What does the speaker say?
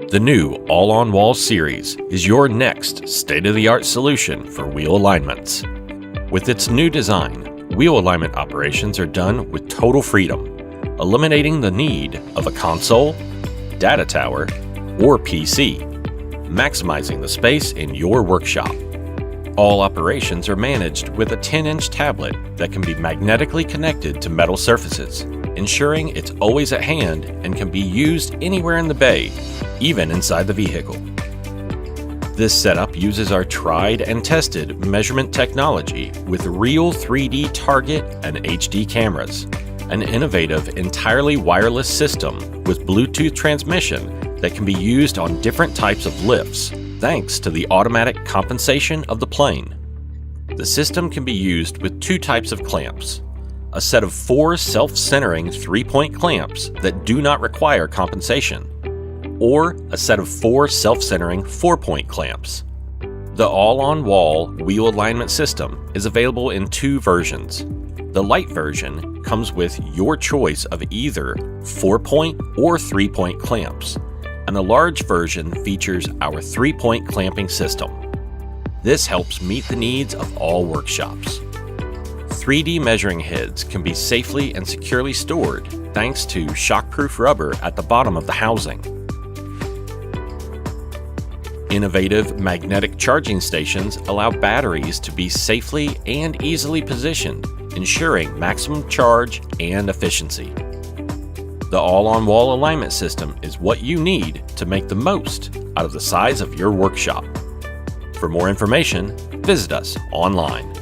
The new All-on-Wall series is your next state-of-the-art solution for wheel alignments. With its new design, wheel alignment operations are done with total freedom, eliminating the need of a console, data tower, or PC, maximizing the space in your workshop. All operations are managed with a 10-inch tablet that can be magnetically connected to metal surfaces, ensuring it's always at hand and can be used anywhere in the bay, even inside the vehicle. This setup uses our tried and tested measurement technology with real 3D target and HD cameras, an innovative entirely wireless system with Bluetooth transmission that can be used on different types of lifts thanks to the automatic compensation of the plane. The system can be used with two types of clamps: a set of 4 self-centering 3-point clamps that do not require compensation, or a set of 4 self-centering 4-point clamps. The all-on-wall wheel alignment system is available in 2 versions. The light version comes with your choice of either 4-point or 3-point clamps, and the large version features our 3-point clamping system. This helps meet the needs of all workshops. 3D measuring heads can be safely and securely stored thanks to shockproof rubber at the bottom of the housing. Innovative magnetic charging stations allow batteries to be safely and easily positioned, ensuring maximum charge and efficiency. The all-on-wall alignment system is what you need to make the most out of the size of your workshop. For more information, visit us online.